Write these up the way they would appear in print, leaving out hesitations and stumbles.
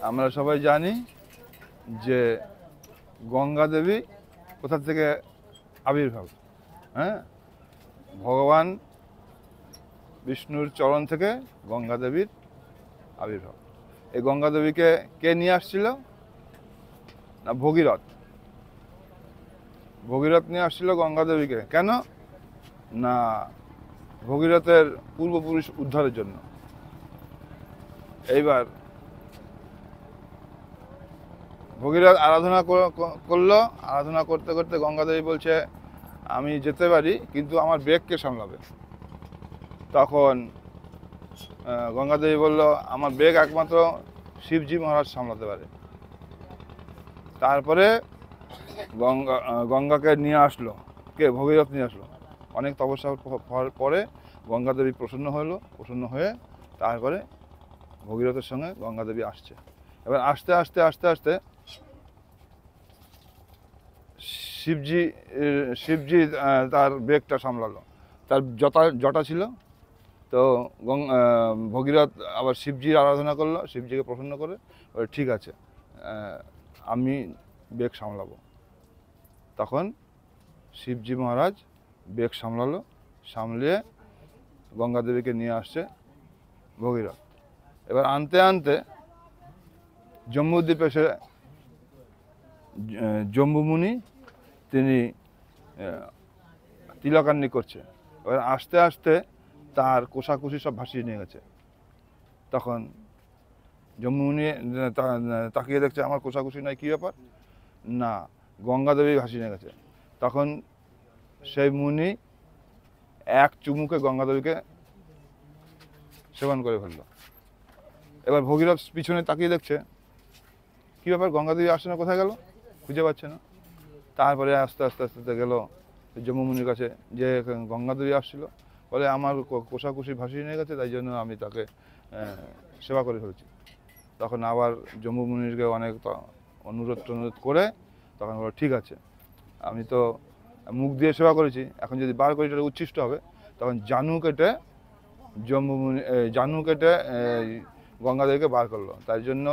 আমরা সবাই জানি যে গঙ্গা দেবী কোথা থেকে আবির্ভাব। হ্যাঁ, ভগবান বিষ্ণুর চরণ থেকে গঙ্গা দেবীর আবির্ভাব। এই গঙ্গা দেবীকে কে নিয়ে আসছিল? না, ভগীরথ। ভগীরথ নিয়ে আসছিল গঙ্গা দেবীকে। কেন? না, ভগীরথের পূর্বপুরুষ উদ্ধারের জন্য। এইবার ভগীরথ আরাধনা করলো। আরাধনা করতে করতে গঙ্গা দেবী বলছে আমি যেতে পারি, কিন্তু আমার বেগকে সামলাবে। তখন গঙ্গা দেবী বলল আমার বেগ একমাত্র শিবজি মহারাজ সামলাতে পারে। তারপরে গঙ্গাকে নিয়ে আসলো। কে? ভগীরথ নিয়ে আসলো। অনেক তপস্যার পরে গঙ্গা দেবী প্রসন্ন হলো। প্রসন্ন হয়ে তারপরে ভগীরথের সঙ্গে গঙ্গা দেবী আসছে। এবার আস্তে আস্তে আস্তে আস্তে শিবজি তার বেগটা সামলালো। তার জটা ছিল, তো ভগীরথ আবার শিবজির আরাধনা করলো, শিবজিকে প্রসন্ন করে ঠিক আছে আমি বেগ সামলাবো। তখন শিবজি মহারাজ বেগ সামলালো, সামলিয়ে গঙ্গা দেবীকে নিয়ে আসছে ভগীরথ। এবার আনতে আনতে জম্বুদ্বীপে এসে জম্বুমুনি তিনি তিলকান্নি করছে। এবার আস্তে আস্তে তার কোষাকুষি সব ভাসিয়ে নিয়ে গেছে। তখন জম্বুমুনি তাকিয়ে দেখছে আমার কোষাকুষি নাই, কী ব্যাপার? না, গঙ্গা দেবী ভাসিয়ে নিয়ে গেছে। তখন সেই মুনি এক চুমুকে গঙ্গা দেবীকে সেবন করে ফেলল। এবার ভগীরথ পিছনে তাকিয়ে দেখছে কী ব্যাপার, গঙ্গা দেবী আসছে না, কোথায় গেল, খুঁজে পাচ্ছে না। তারপরে আস্তে আস্তে আস্তে গেল জম্বুমুনির কাছে, যে গঙ্গা দেবী আসছিল, বলে আমার কোষাকুষি ভাসিয়ে নিয়ে গেছে, তাই জন্য আমি তাকে সেবা করে ফেলছি। তখন আবার জম্বুমুনিকে অনেক অনুরোধ করে তখন বলো ঠিক আছে, আমি তো মুখ দিয়ে সেবা করেছি, এখন যদি বার করি এটা উচ্ছিষ্ট হবে। তখন জানু কেটে গঙ্গা দেবীকে বার করলো। তাই জন্য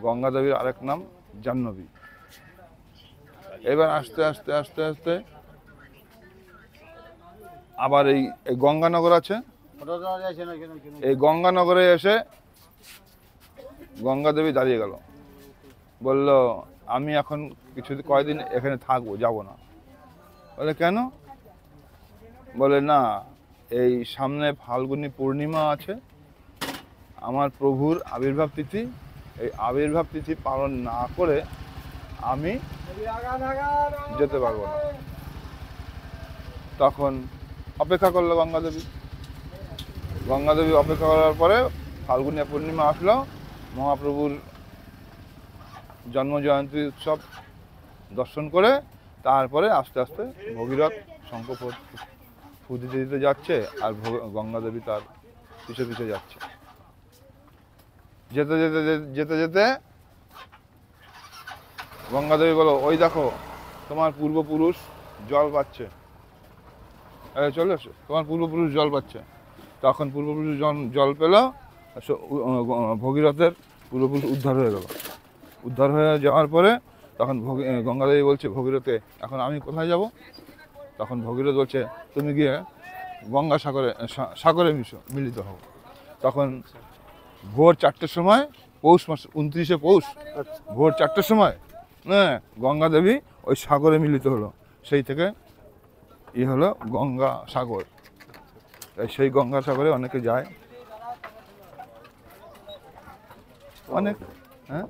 গঙ্গা দেবীর আরেক নাম জাহ্নবী। এবার আস্তে আস্তে আস্তে আস্তে আবার এই গঙ্গানগর আছে, এই গঙ্গানগরে এসে গঙ্গা দেবী দাঁড়িয়ে গেল, বলল আমি এখন কয়েকদিন এখানে থাকবো, যাব না। বলে কেন? বলে না, এই সামনে ফাল্গুনী পূর্ণিমা আছে, আমার প্রভুর আবির্ভাব তিথি, এই আবির্ভাব তিথি পালন না করে আমি যেতে পারবো না। তখন অপেক্ষা করলো গঙ্গা দেবী। গঙ্গা দেবী অপেক্ষা করার পরে ফাল্গুনী পূর্ণিমা আসলো, মহাপ্রভুর জন্ম জয়ন্তী উৎসব দর্শন করে তারপরে আস্তে আস্তে ভগীরথ শঙ্খ ফু দিতে দিতে যাচ্ছে, আর গঙ্গা দেবী তার পিছে পিছে যাচ্ছে। যেতে যেতে যেতে যেতে গঙ্গা দেবী বলো ওই দেখো তোমার পূর্বপুরুষ জল পাচ্ছে, চলে আসো, তোমার পূর্বপুরুষ জল পাচ্ছে। তখন পূর্বপুরুষ জল পেল, ভগীরথের পূর্বপুরুষ উদ্ধার হয়ে গেল। উদ্ধার হয়ে যাওয়ার পরে তখন গঙ্গা দেবী বলছে ভগীরথে এখন আমি কোথায় যাব? তখন ভগীরথ বলছে তুমি গিয়ে গঙ্গা সাগরে মিলিত হও। তখন ভোর 4টের সময়, পৌষ মাস 29শে পৌষ, ভোর 4টের সময় হ্যাঁ গঙ্গা দেবী ওই সাগরে মিলিত হলো। সেই থেকে হলো গঙ্গা সাগর। সেই গঙ্গা সাগরে অনেকে যায়, অনেক। হ্যাঁ,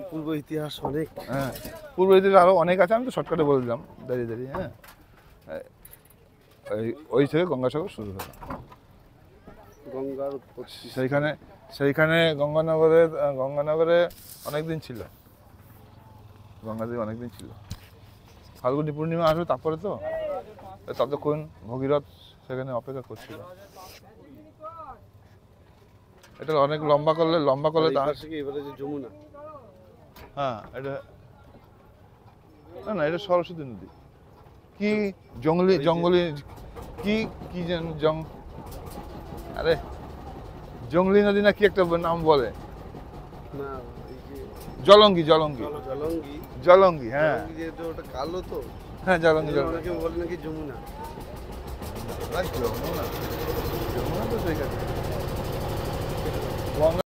পূর্ব ইতিহাস অনেক। হ্যাঁ, পূর্ব ইতিহাস আরও অনেক আছে, আমি তো শর্টকাটে বলে দিলাম দাঁড়িয়ে দাঁড়িয়ে। হ্যাঁ, ওই থেকে গঙ্গাসাগর শুরু হলো। গঙ্গার সেইখানে গঙ্গানগরে অনেকদিন ছিল, গঙ্গাদেবী অনেকদিন ছিল। ফাল্গুনী পূর্ণিমা আসবে তারপরে, তো ততক্ষণ ভগীরথ সেখানে অপেক্ষা করছিল। এটা অনেক লম্বা করলে এবারে যে যমুনা, হ্যাঁ এটা না, এটা সরস্বতী নদী। কি জঙ্গলি কি যেন আরে জঙ্গলি নদী না কি একটা নাম বলে, না এই যে জলঙ্গি জলঙ্গি জলঙ্গি জলঙ্গি, হ্যাঁ জলঙ্গি যেহেতু ওটা কালো তো হ্যাঁ জলঙ্গি এই জন্য জলঙ্গি। অনেকে বলে নাকি যমুনা। যমুনা, যমুনা তো ঠিক আছে।